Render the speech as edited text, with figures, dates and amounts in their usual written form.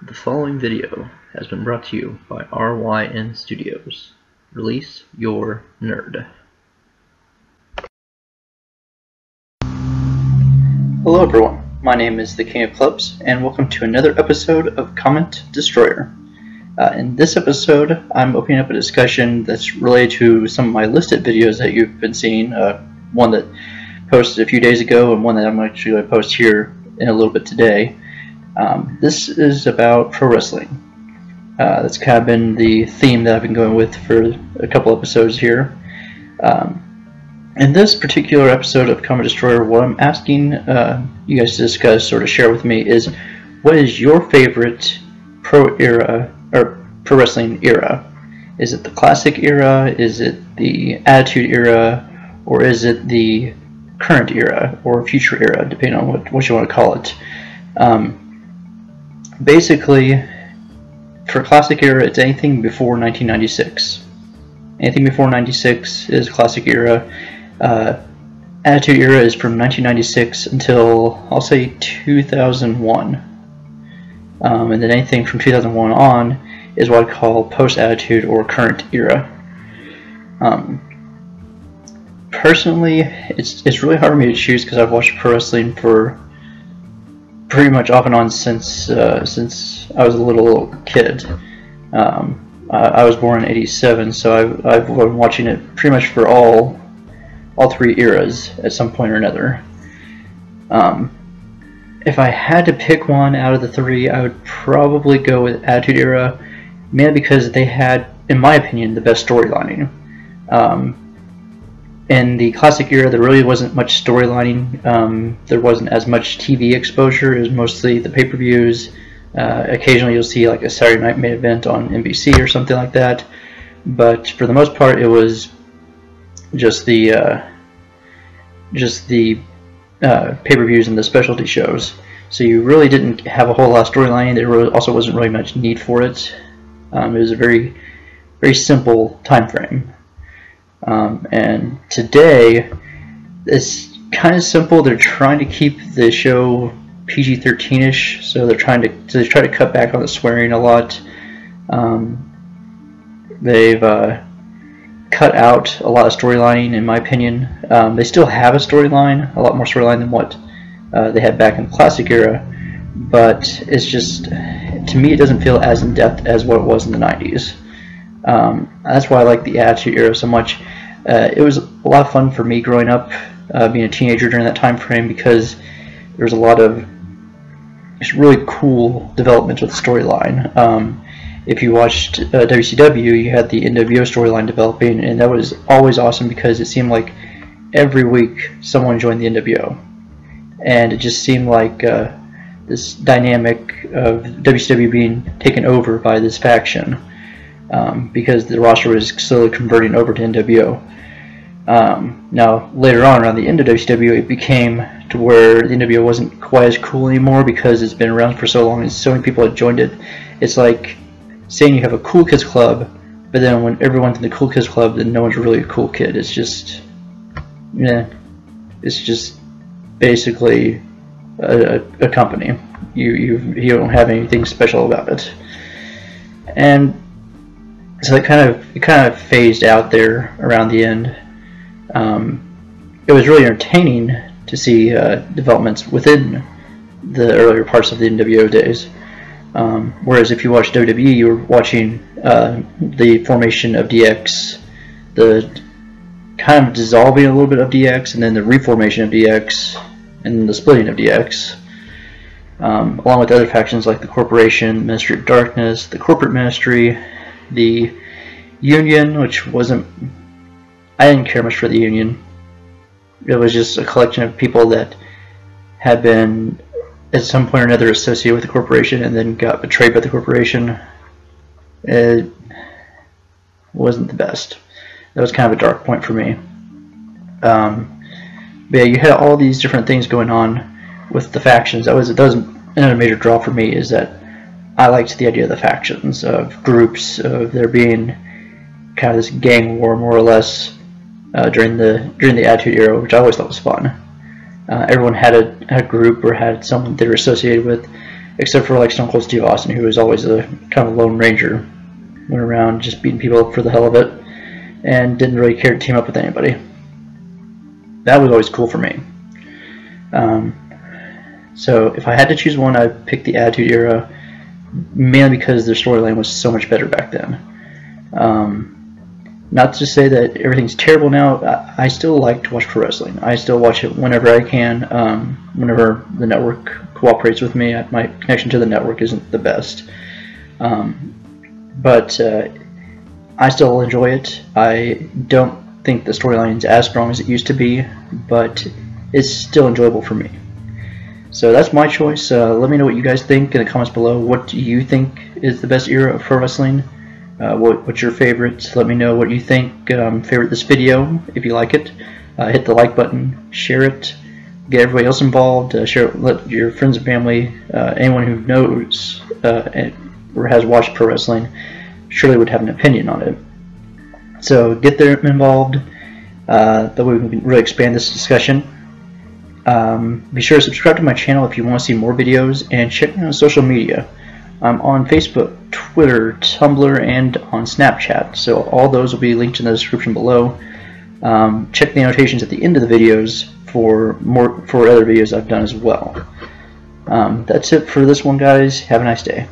The following video has been brought to you by RYN Studios. Release your nerd. Hello everyone, my name is the King of Clubs, and welcome to another episode of Comment Destroyer. In this episode, I'm opening up a discussion that's related to some of my listed videos that you've been seeing. One that posted a few days ago, and one that I'm actually going to post here in a little bit today. This is about pro wrestling. That's kind of been the theme that I've been going with for a couple episodes here. In this particular episode of Comment Destroyer, what I'm asking you guys to discuss or to share with me is, what is your favorite pro wrestling era? Is it the classic era? Is it the attitude era? Or is it the current era or future era, depending on what you want to call it? Basically, for classic era, it's anything before 1996. Anything before 96 is classic era. Attitude era is from 1996 until, I'll say, 2001. And then anything from 2001 on is what I call post-attitude or current era. Personally, it's really hard for me to choose because I've watched pro wrestling for pretty much off and on since I was a little kid. I was born in '87, so I've been watching it pretty much for all three eras at some point or another. If I had to pick one out of the three, I would probably go with Attitude Era, mainly because they had, in my opinion, the best storylining. In the classic era, there really wasn't much storylining. There wasn't as much TV exposure. It was mostly the pay-per-views. Occasionally you'll see like a Saturday night main event on NBC or something like that. But for the most part, it was just the pay-per-views and the specialty shows. So you really didn't have a whole lot of storyline. There also wasn't really much need for it. It was a very, very simple time frame. And today, it's kind of simple. They're trying to keep the show PG-13ish, so they try to cut back on the swearing a lot. They've cut out a lot of storylining, in my opinion. They still have a storyline, a lot more storyline than what they had back in the classic era, but it's just, to me, it doesn't feel as in depth as what it was in the 90s. That's why I like the Attitude Era so much. It was a lot of fun for me growing up, being a teenager during that time frame, because there was a lot of just really cool developments with the storyline. If you watched WCW, you had the NWO storyline developing, and that was always awesome because it seemed like every week someone joined the NWO, and it just seemed like this dynamic of WCW being taken over by this faction. Because the roster was slowly converting over to NWO. Now, later on, around the end of WCW, it became to where the NWO wasn't quite as cool anymore because it's been around for so long and so many people had joined it. It's like saying you have a cool kids club, but then when everyone's in the cool kids club, then no one's really a cool kid. It's just, it's just basically a company. You don't have anything special about it. And so it kind of phased out there around the end. It was really entertaining to see developments within the earlier parts of the NWO days. Whereas if you watch WWE, you were watching the formation of DX, the kind of dissolving a little bit of DX, and then the reformation of DX, and the splitting of DX. Along with other factions like the Corporation, Ministry of Darkness, the Corporate Ministry, the Union, which wasn't, I didn't care much for the Union. It was just a collection of people that had been at some point or another associated with the corporation and then got betrayed by the corporation. It wasn't the best. That was kind of a dark point for me. But yeah, you had all these different things going on with the factions. That was another major draw for me, is that I liked the idea of the factions, of groups, of there being kind of this gang war, more or less, during the Attitude Era, which I always thought was fun. Everyone had a group or had someone they were associated with. except for like Stone Cold Steve Austin, who was always a kind of lone ranger, went around just beating people up for the hell of it, and didn't really care to team up with anybody. That was always cool for me. So if I had to choose one, I'd pick the Attitude Era, mainly because their storyline was so much better back then. Not to say that everything's terrible now. I still like to watch pro wrestling. I still watch it whenever I can, whenever the network cooperates with me. My connection to the network isn't the best. But I still enjoy it. I don't think the storyline's as strong as it used to be, but it's still enjoyable for me. So that's my choice. Let me know what you guys think in the comments below. What do you think is the best era of pro wrestling? What's your favorite? Let me know what you think. Favorite this video if you like it. Hit the like button, share it, get everybody else involved. Share it, let your friends and family, anyone who knows or has watched pro wrestling, surely would have an opinion on it. So get them involved. That way we can really expand this discussion. Be sure to subscribe to my channel if you want to see more videos, and check me out on social media. I'm on Facebook, Twitter, Tumblr, and on Snapchat, so all those will be linked in the description below. Check the annotations at the end of the videos for other videos I've done as well. That's it for this one, guys. Have a nice day.